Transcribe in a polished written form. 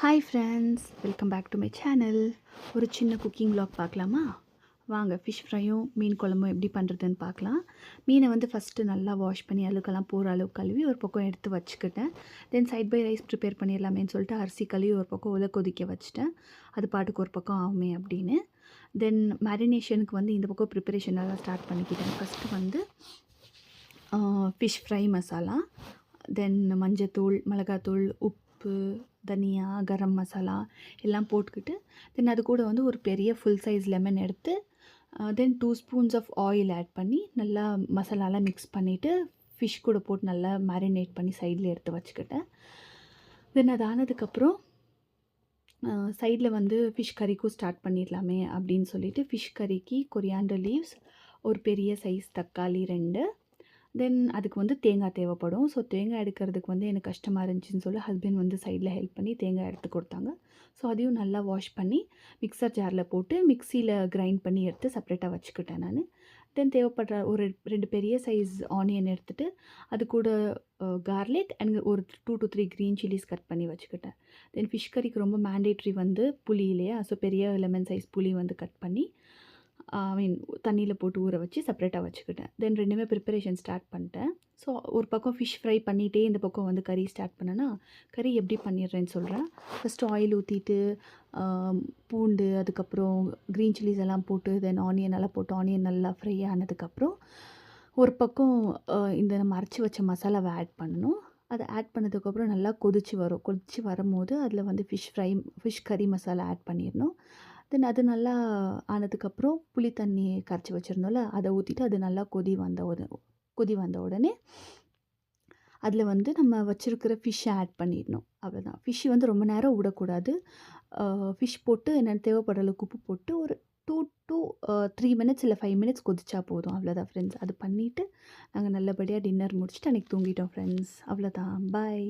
Hi friends, welcome back to my channel. ஒரு சின்ன cooking vlog பார்க்கலாமா? வாங்க ஃபிஷ் ஃப்ரையும் மீன் குழம்பும் எப்படி பண்ணுறதுன்னு பார்க்கலாம். மீனை வந்து ஃபஸ்ட்டு நல்லா வாஷ் பண்ணி அழுக்கெல்லாம் போகிற அளவுக்கு கழுவி ஒரு பக்கம் எடுத்து வச்சுக்கிட்டேன். தென் சைட் பை ரைஸ் ப்ரிப்பேர் பண்ணிடலாமேன்னு சொல்லிட்டு அரிசி கழுவி ஒரு பக்கம் உலை கொதிக்க வச்சுட்டேன். அது பாட்டுக்கு ஒரு பக்கம் ஆகுமே அப்படின்னு. தென் மேரினேஷனுக்கு வந்து இந்த பக்கம் ப்ரிப்பரேஷன் எல்லாம் ஸ்டார்ட் பண்ணிக்கிட்டேன். ஃபஸ்ட்டு வந்து ஃபிஷ் ஃப்ரை மசாலா, தென் மஞ்சத்தூள், மிளகாத்தூள், உப்பு, தனியா, கரம் மசாலா எல்லாம் போட்டுக்கிட்டு, தென் அது கூட வந்து ஒரு பெரிய ஃபுல் சைஸ் லெமன் எடுத்து, தென் 2 ஸ்பூன்ஸ் ஆஃப் ஆயில் ஆட் பண்ணி நல்லா மசாலாலாம் மிக்ஸ் பண்ணிவிட்டு ஃபிஷ் கூட போட்டு நல்லா மேரினேட் பண்ணி சைடில் எடுத்து வச்சுக்கிட்டேன். தென் அது ஆனதுக்கப்புறம் சைடில் வந்து ஃபிஷ் கறிக்கும் ஸ்டார்ட் பண்ணிடலாமே அப்படின்னு சொல்லிட்டு ஃபிஷ் கறிக்கு கொரியாண்டர் லீவ்ஸ், ஒரு பெரிய சைஸ் தக்காளி 2, தென் அதுக்கு வந்து தேங்காய் தேவைப்படும். ஸோ தேங்காய் எடுக்கிறதுக்கு வந்து எனக்கு கஷ்டமாக இருந்துச்சுன்னு சொல்லி ஹஸ்பண்ட் வந்து சைடில் ஹெல்ப் பண்ணி தேங்காய் எடுத்து கொடுத்தாங்க. ஸோ அதையும் நல்லா வாஷ் பண்ணி மிக்சர் ஜாரில் போட்டு மிக்சியில் கிரைண்ட் பண்ணி எடுத்து செப்பரேட்டாக வச்சுக்கிட்டேன் நான். தென் தேவைப்படுற ஒரு 2 பெரிய சைஸ் ஆனியன் எடுத்துகிட்டு அது கூட கார்லிக் அண்ட் ஒரு 2 to 3 க்ரீன் சில்லிஸ் கட் பண்ணி வச்சுக்கிட்டேன். தென் ஃபிஷ் கறிக்கு ரொம்ப மேண்டேட்ரி வந்து புளி இல்லையா? ஸோ பெரிய லெமன் சைஸ் புளி வந்து கட் பண்ணி தண்ணியில் போட்டு ஊற வச்சு செப்பரேட்டாக வச்சுக்கிட்டேன். தென் ரெண்டுமே ப்ரிப்பரேஷன் ஸ்டார்ட் பண்ணிட்டேன். ஸோ ஒரு பக்கம் ஃபிஷ் ஃப்ரை பண்ணிகிட்டே இந்த பக்கம் வந்து கறி ஸ்டார்ட் பண்ணேன்னா, கறி எப்படி பண்ணிடுறேன்னு சொல்கிறேன். ஃபஸ்ட்டு ஆயில் ஊற்றிட்டு பூண்டு, அதுக்கப்புறம் க்ரீன் சில்லிஸ் எல்லாம் போட்டு, தென் ஆனியன் எல்லாம் போட்டு ஆனியன் நல்லா ஃப்ரை ஆனதுக்கப்புறம் ஒரு பக்கம் இந்த நம்ம அரைச்சி வச்ச மசாலாவை ஆட் பண்ணணும். அதை ஆட் பண்ணதுக்கப்புறம் நல்லா கொதித்து வரும்போது அதில் வந்து ஃபிஷ் கறி மசாலா ஆட் பண்ணிடணும். தென் அது நல்லா ஆனதுக்கப்புறம் புளி தண்ணி கரைச்சி வச்சுருந்தோம்ல, அதை ஊற்றிட்டு அது நல்லா கொதி வந்த உடனே அதில் வந்து நம்ம வச்சுருக்கிற ஃபிஷ்ஷை ஆட் பண்ணிடணும். அவ்வளோதான். ஃபிஷ் வந்து ரொம்ப நேரம் விடக்கூடாது. ஃபிஷ் போட்டு என்னென்ன தேவைப்படுற அளவுக்கு உப்பு போட்டு ஒரு 2 to 3 மினிட்ஸ் இல்லை 5 மினிட்ஸ் கொதிச்சா போதும். அவ்வளோதான் ஃப்ரெண்ட்ஸ். அது பண்ணிவிட்டு நாங்கள் நல்லபடியாக டின்னர் முடிச்சுட்டு அன்றைக்கி தூங்கிட்டோம் ஃப்ரெண்ட்ஸ். அவ்வளோதான். பாய்.